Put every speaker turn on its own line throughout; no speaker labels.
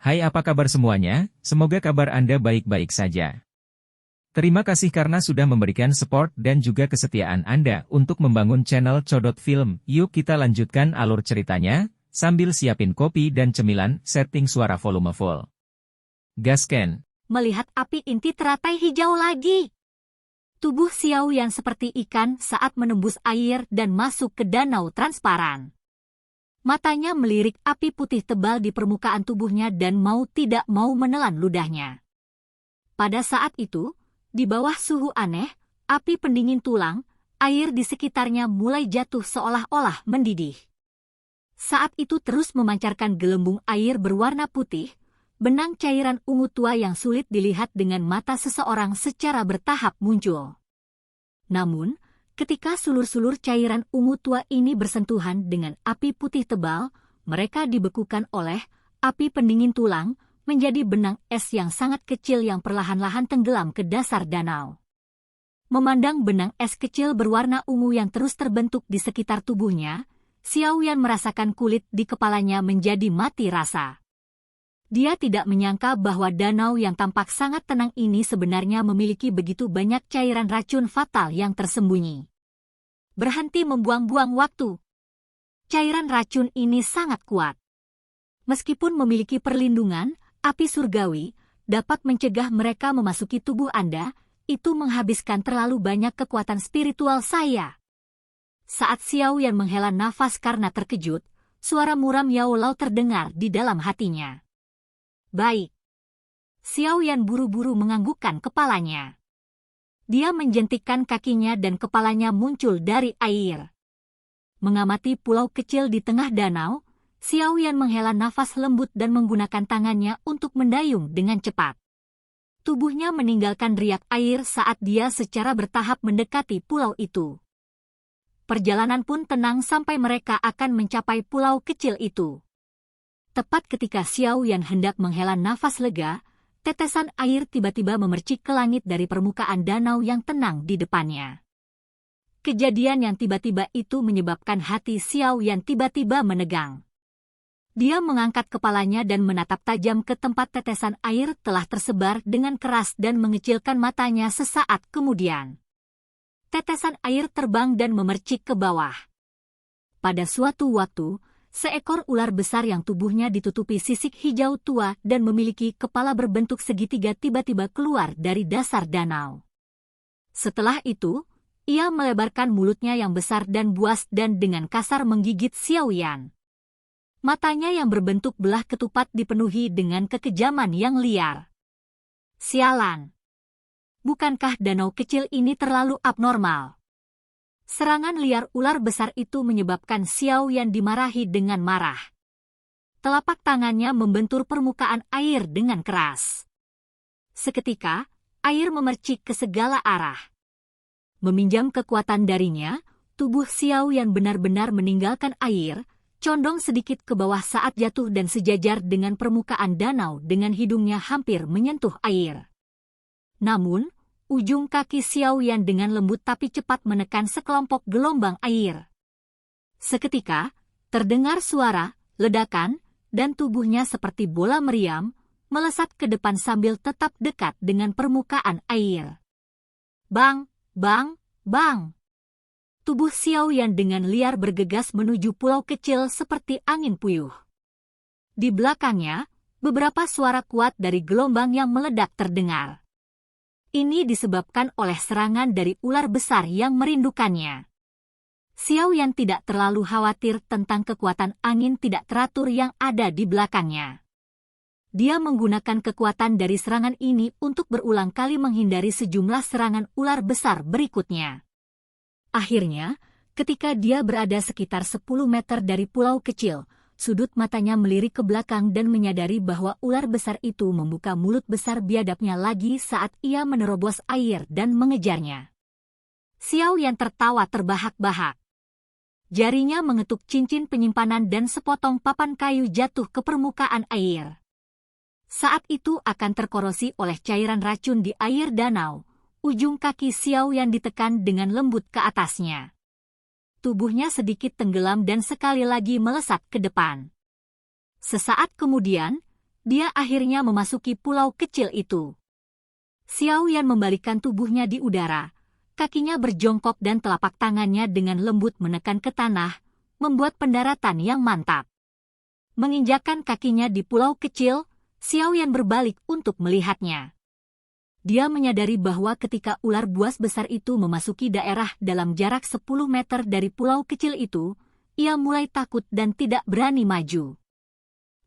Hai, apa kabar semuanya? Semoga kabar Anda baik-baik saja. Terima kasih karena sudah memberikan support dan juga kesetiaan Anda untuk membangun channel Codot Film. Yuk kita lanjutkan alur ceritanya, sambil siapin kopi dan cemilan, setting suara volume full. Gasken.
Melihat api inti teratai hijau lagi. Tubuh Xiao yang seperti ikan saat menembus air dan masuk ke danau transparan. Matanya melirik api putih tebal di permukaan tubuhnya dan mau tidak mau menelan ludahnya. Pada saat itu, di bawah suhu aneh, api pendingin tulang, air di sekitarnya mulai jatuh seolah-olah mendidih. Saat itu terus memancarkan gelembung air berwarna putih, benang cairan ungu tua yang sulit dilihat dengan mata seseorang secara bertahap muncul. Namun, ketika sulur-sulur cairan ungu tua ini bersentuhan dengan api putih tebal, mereka dibekukan oleh api pendingin tulang, menjadi benang es yang sangat kecil yang perlahan-lahan tenggelam ke dasar danau. Memandang benang es kecil berwarna ungu yang terus terbentuk di sekitar tubuhnya, Xiao Yan merasakan kulit di kepalanya menjadi mati rasa. Dia tidak menyangka bahwa danau yang tampak sangat tenang ini sebenarnya memiliki begitu banyak cairan racun fatal yang tersembunyi. Berhenti membuang-buang waktu. Cairan racun ini sangat kuat. Meskipun memiliki perlindungan, api surgawi dapat mencegah mereka memasuki tubuh Anda, itu menghabiskan terlalu banyak kekuatan spiritual saya. Saat Xiao Yan menghela nafas karena terkejut, suara muram Yao Lao terdengar di dalam hatinya. Baik. Xiao Yan buru-buru menganggukkan kepalanya. Dia menjentikkan kakinya dan kepalanya muncul dari air. Mengamati pulau kecil di tengah danau, Xiao Yan menghela nafas lembut dan menggunakan tangannya untuk mendayung dengan cepat. Tubuhnya meninggalkan riak air saat dia secara bertahap mendekati pulau itu. Perjalanan pun tenang sampai mereka akan mencapai pulau kecil itu. Tepat ketika Xiao Yan hendak menghela nafas lega, tetesan air tiba-tiba memercik ke langit dari permukaan danau yang tenang di depannya. Kejadian yang tiba-tiba itu menyebabkan hati Xiao Yan tiba-tiba menegang. Dia mengangkat kepalanya dan menatap tajam ke tempat tetesan air telah tersebar dengan keras dan mengecilkan matanya sesaat kemudian. Tetesan air terbang dan memercik ke bawah. Pada suatu waktu, seekor ular besar yang tubuhnya ditutupi sisik hijau tua dan memiliki kepala berbentuk segitiga tiba-tiba keluar dari dasar danau. Setelah itu, ia melebarkan mulutnya yang besar dan buas dan dengan kasar menggigit Xiao Yan. Matanya yang berbentuk belah ketupat dipenuhi dengan kekejaman yang liar. Sialan! Bukankah danau kecil ini terlalu abnormal? Serangan liar ular besar itu menyebabkan Xiao Yan dimarahi dengan marah. Telapak tangannya membentur permukaan air dengan keras. Seketika, air memercik ke segala arah. Meminjam kekuatan darinya, tubuh Xiao Yan benar-benar meninggalkan air, condong sedikit ke bawah saat jatuh dan sejajar dengan permukaan danau dengan hidungnya hampir menyentuh air. Namun, ujung kaki Xiao Yan dengan lembut tapi cepat menekan sekelompok gelombang air. Seketika, terdengar suara, ledakan, dan tubuhnya seperti bola meriam, melesat ke depan sambil tetap dekat dengan permukaan air. Bang, bang, bang! Tubuh Xiao Yan dengan liar bergegas menuju pulau kecil seperti angin puyuh. Di belakangnya, beberapa suara kuat dari gelombang yang meledak terdengar. Ini disebabkan oleh serangan dari ular besar yang merindukannya. Xiao Yan tidak terlalu khawatir tentang kekuatan angin tidak teratur yang ada di belakangnya. Dia menggunakan kekuatan dari serangan ini untuk berulang kali menghindari sejumlah serangan ular besar berikutnya. Akhirnya, ketika dia berada sekitar 10 meter dari pulau kecil, sudut matanya melirik ke belakang dan menyadari bahwa ular besar itu membuka mulut besar biadabnya lagi saat ia menerobos air dan mengejarnya. Xiao Yan tertawa terbahak-bahak. Jarinya mengetuk cincin penyimpanan dan sepotong papan kayu jatuh ke permukaan air. Saat itu akan terkorosi oleh cairan racun di air danau, ujung kaki Xiao Yan ditekan dengan lembut ke atasnya. Tubuhnya sedikit tenggelam dan sekali lagi melesat ke depan. Sesaat kemudian, dia akhirnya memasuki pulau kecil itu. Xiao Yan membalikkan tubuhnya di udara, kakinya berjongkok dan telapak tangannya dengan lembut menekan ke tanah, membuat pendaratan yang mantap. Menginjakkan kakinya di pulau kecil, Xiao Yan berbalik untuk melihatnya. Dia menyadari bahwa ketika ular buas besar itu memasuki daerah dalam jarak 10 meter dari pulau kecil itu, ia mulai takut dan tidak berani maju.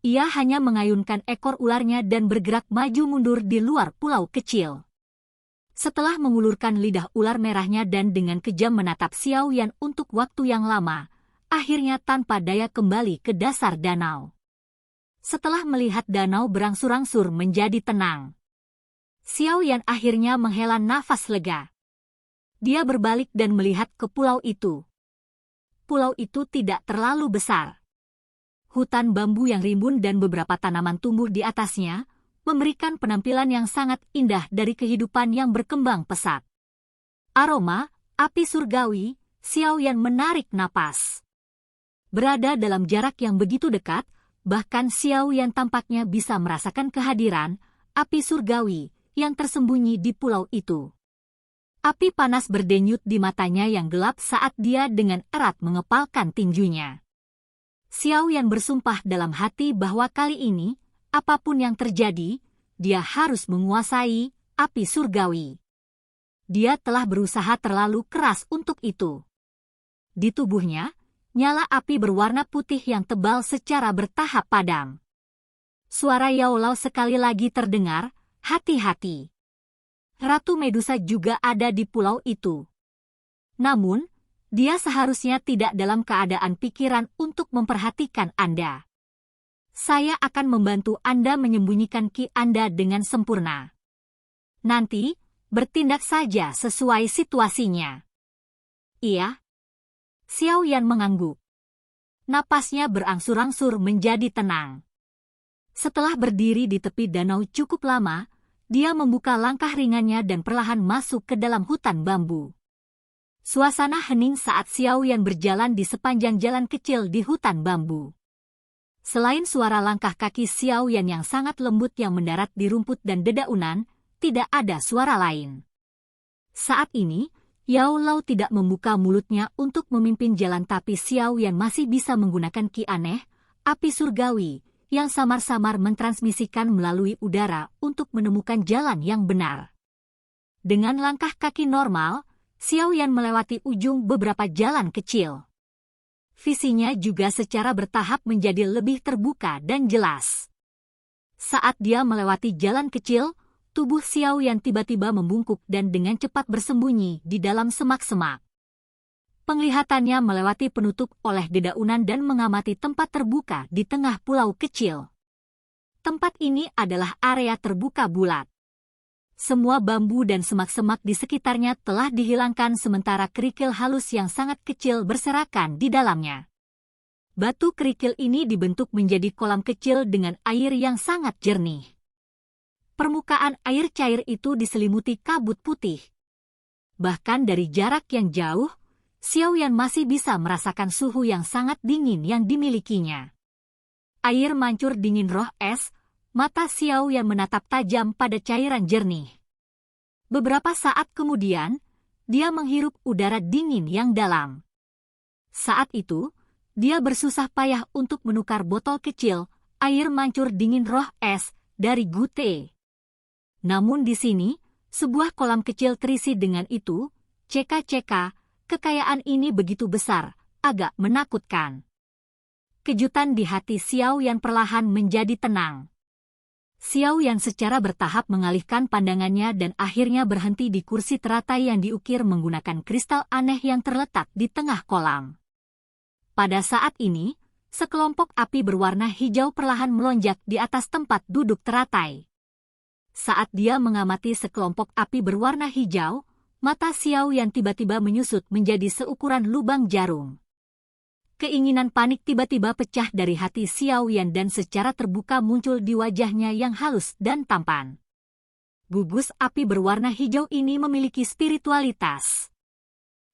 Ia hanya mengayunkan ekor ularnya dan bergerak maju mundur di luar pulau kecil. Setelah mengulurkan lidah ular merahnya dan dengan kejam menatap Xiao Yan untuk waktu yang lama, akhirnya tanpa daya kembali ke dasar danau. Setelah melihat danau berangsur-angsur menjadi tenang, Xiao Yan akhirnya menghela nafas lega. Dia berbalik dan melihat ke pulau itu. Pulau itu tidak terlalu besar. Hutan bambu yang rimbun dan beberapa tanaman tumbuh di atasnya, memberikan penampilan yang sangat indah dari kehidupan yang berkembang pesat. Aroma, api surgawi, Xiao Yan menarik napas. Berada dalam jarak yang begitu dekat, bahkan Xiao Yan tampaknya bisa merasakan kehadiran api surgawi yang tersembunyi di pulau itu. Api panas berdenyut di matanya yang gelap saat dia dengan erat mengepalkan tinjunya. Xiao Yan bersumpah dalam hati bahwa kali ini, apapun yang terjadi, dia harus menguasai api surgawi. Dia telah berusaha terlalu keras untuk itu. Di tubuhnya, nyala api berwarna putih yang tebal secara bertahap padam. Suara Yao Lao sekali lagi terdengar, hati-hati. Ratu Medusa juga ada di pulau itu. Namun, dia seharusnya tidak dalam keadaan pikiran untuk memperhatikan Anda. Saya akan membantu Anda menyembunyikan ki Anda dengan sempurna. Nanti, bertindak saja sesuai situasinya. Iya. Xiao Yan mengangguk. Napasnya berangsur-angsur menjadi tenang. Setelah berdiri di tepi danau cukup lama, dia membuka langkah ringannya dan perlahan masuk ke dalam hutan bambu. Suasana hening saat Xiao Yan berjalan di sepanjang jalan kecil di hutan bambu. Selain suara langkah kaki Xiao Yan yang sangat lembut yang mendarat di rumput dan dedaunan, tidak ada suara lain. Saat ini, Yao Lao tidak membuka mulutnya untuk memimpin jalan tapi Xiao Yan masih bisa menggunakan ki aneh, api surgawi, yang samar-samar mentransmisikan melalui udara untuk menemukan jalan yang benar. Dengan langkah kaki normal, Xiao Yan melewati ujung beberapa jalan kecil. Visinya juga secara bertahap menjadi lebih terbuka dan jelas. Saat dia melewati jalan kecil, tubuh Xiao Yan tiba-tiba membungkuk dan dengan cepat bersembunyi di dalam semak-semak. Penglihatannya melewati penutup oleh dedaunan dan mengamati tempat terbuka di tengah pulau kecil. Tempat ini adalah area terbuka bulat. Semua bambu dan semak-semak di sekitarnya telah dihilangkan sementara kerikil halus yang sangat kecil berserakan di dalamnya. Batu kerikil ini dibentuk menjadi kolam kecil dengan air yang sangat jernih. Permukaan air cair itu diselimuti kabut putih. Bahkan dari jarak yang jauh, Xiao Yan masih bisa merasakan suhu yang sangat dingin yang dimilikinya. Air mancur dingin roh es, mata Xiao Yan menatap tajam pada cairan jernih. Beberapa saat kemudian, dia menghirup udara dingin yang dalam. Saat itu, dia bersusah payah untuk menukar botol kecil, air mancur dingin roh es, dari Gute. Namun di sini, sebuah kolam kecil terisi dengan itu, ceka-ceka, kekayaan ini begitu besar, agak menakutkan. Kejutan di hati Xiao Yan perlahan menjadi tenang. Xiao Yan secara bertahap mengalihkan pandangannya dan akhirnya berhenti di kursi teratai yang diukir menggunakan kristal aneh yang terletak di tengah kolam. Pada saat ini, sekelompok api berwarna hijau perlahan melonjak di atas tempat duduk teratai. Saat dia mengamati sekelompok api berwarna hijau, mata Xiao Yan tiba-tiba menyusut menjadi seukuran lubang jarum. Keinginan panik tiba-tiba pecah dari hati Xiao Yan dan secara terbuka muncul di wajahnya yang halus dan tampan. Gugus api berwarna hijau ini memiliki spiritualitas.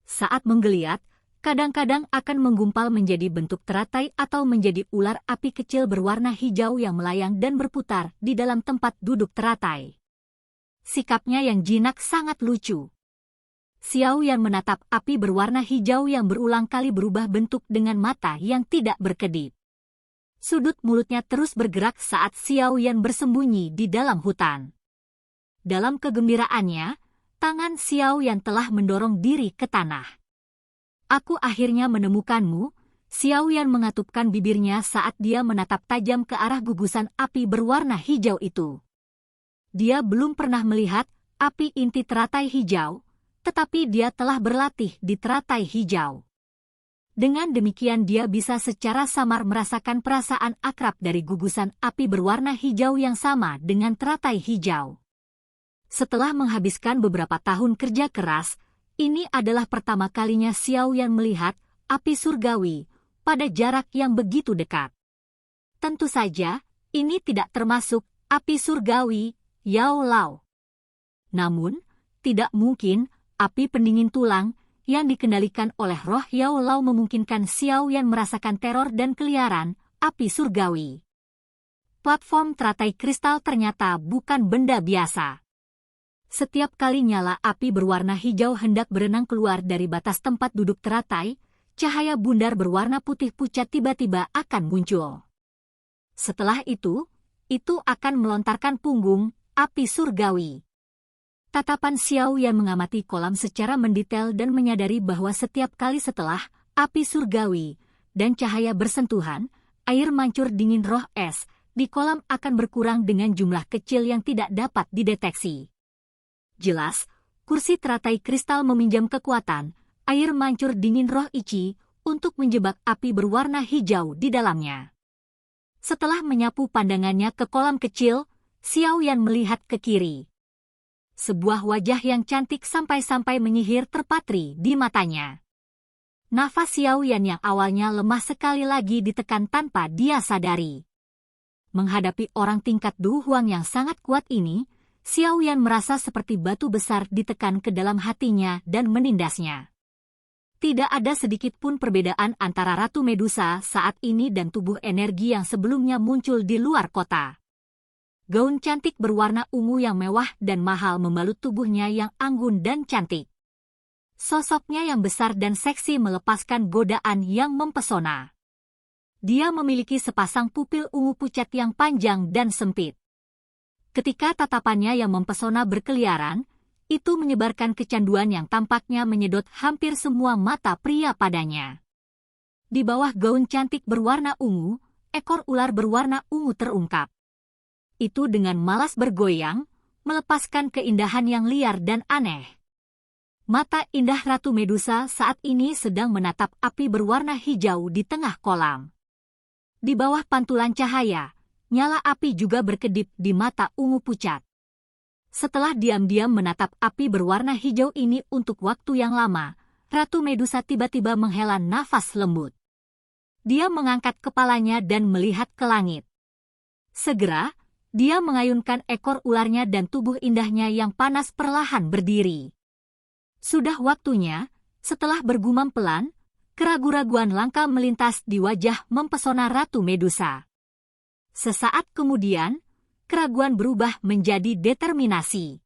Saat menggeliat, kadang-kadang akan menggumpal menjadi bentuk teratai atau menjadi ular api kecil berwarna hijau yang melayang dan berputar di dalam tempat duduk teratai. Sikapnya yang jinak sangat lucu. Xiao Yan menatap api berwarna hijau yang berulang kali berubah bentuk dengan mata yang tidak berkedip. Sudut mulutnya terus bergerak saat Xiao Yan bersembunyi di dalam hutan. Dalam kegembiraannya, tangan Xiao Yan telah mendorong diri ke tanah. Aku akhirnya menemukanmu, Xiao Yan mengatupkan bibirnya saat dia menatap tajam ke arah gugusan api berwarna hijau itu. Dia belum pernah melihat api inti teratai hijau, tetapi dia telah berlatih di teratai hijau. Dengan demikian dia bisa secara samar merasakan perasaan akrab dari gugusan api berwarna hijau yang sama dengan teratai hijau. Setelah menghabiskan beberapa tahun kerja keras, ini adalah pertama kalinya Xiao Yan melihat api surgawi pada jarak yang begitu dekat. Tentu saja, ini tidak termasuk api surgawi Yao Lao. Namun, tidak mungkin api pendingin tulang yang dikendalikan oleh roh Yao Lao memungkinkan Xiao Yan merasakan teror dan keliaran api surgawi. Platform teratai kristal ternyata bukan benda biasa. Setiap kali nyala api berwarna hijau hendak berenang keluar dari batas tempat duduk teratai, cahaya bundar berwarna putih pucat tiba-tiba akan muncul. Setelah itu akan melontarkan punggung api surgawi. Tatapan Xiao Yan mengamati kolam secara mendetail dan menyadari bahwa setiap kali setelah api surgawi dan cahaya bersentuhan, air mancur dingin roh es di kolam akan berkurang dengan jumlah kecil yang tidak dapat dideteksi. Jelas, kursi teratai kristal meminjam kekuatan air mancur dingin roh Ichi untuk menjebak api berwarna hijau di dalamnya. Setelah menyapu pandangannya ke kolam kecil, Xiao Yan melihat ke kiri. Sebuah wajah yang cantik sampai-sampai menyihir terpatri di matanya. Nafas Xiao Yan yang awalnya lemah sekali lagi ditekan tanpa dia sadari. Menghadapi orang tingkat Du Huang yang sangat kuat ini, Xiao Yan merasa seperti batu besar ditekan ke dalam hatinya dan menindasnya. Tidak ada sedikit pun perbedaan antara Ratu Medusa saat ini dan tubuh energi yang sebelumnya muncul di luar kota. Gaun cantik berwarna ungu yang mewah dan mahal membalut tubuhnya yang anggun dan cantik. Sosoknya yang besar dan seksi melepaskan godaan yang mempesona. Dia memiliki sepasang pupil ungu pucat yang panjang dan sempit. Ketika tatapannya yang mempesona berkeliaran, itu menyebarkan kecanduan yang tampaknya menyedot hampir semua mata pria padanya. Di bawah gaun cantik berwarna ungu, ekor ular berwarna ungu terungkap. Itu dengan malas bergoyang, melepaskan keindahan yang liar dan aneh. Mata indah Ratu Medusa saat ini sedang menatap api berwarna hijau di tengah kolam. Di bawah pantulan cahaya, nyala api juga berkedip di mata ungu pucat. Setelah diam-diam menatap api berwarna hijau ini untuk waktu yang lama, Ratu Medusa tiba-tiba menghela nafas lembut. Dia mengangkat kepalanya dan melihat ke langit. Segera, dia mengayunkan ekor ularnya dan tubuh indahnya yang panas perlahan berdiri. Sudah waktunya, setelah bergumam pelan, keraguan-raguan langka melintas di wajah mempesona Ratu Medusa. Sesaat kemudian, keraguan berubah menjadi determinasi.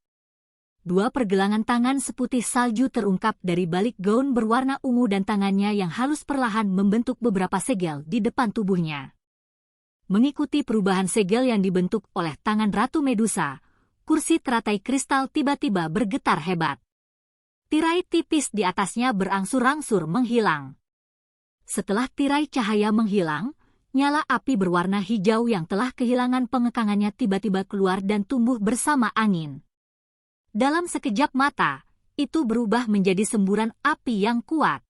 Dua pergelangan tangan seputih salju terungkap dari balik gaun berwarna ungu dan tangannya yang halus perlahan membentuk beberapa segel di depan tubuhnya. Mengikuti perubahan segel yang dibentuk oleh tangan Ratu Medusa, kursi teratai kristal tiba-tiba bergetar hebat. Tirai tipis di atasnya berangsur-angsur menghilang. Setelah tirai cahaya menghilang, nyala api berwarna hijau yang telah kehilangan pengekangannya tiba-tiba keluar dan tumbuh bersama angin. Dalam sekejap mata, itu berubah menjadi semburan api yang kuat.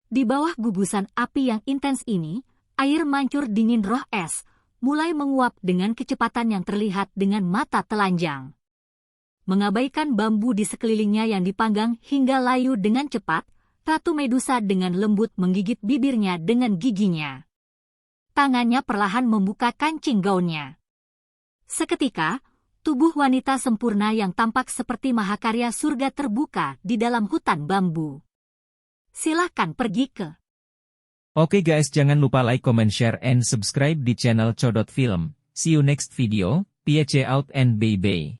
Di bawah gugusan api yang intens ini, air mancur dingin roh es mulai menguap dengan kecepatan yang terlihat dengan mata telanjang. Mengabaikan bambu di sekelilingnya yang dipanggang hingga layu dengan cepat, Ratu Medusa dengan lembut menggigit bibirnya dengan giginya. Tangannya perlahan membuka kancing gaunnya. Seketika, tubuh wanita sempurna yang tampak seperti mahakarya surga terbuka di dalam hutan bambu. Silahkan pergi ke.
Oke guys, jangan lupa like, comment, share, and subscribe di channel Codot Film. See you next video, PAC out and bye-bye.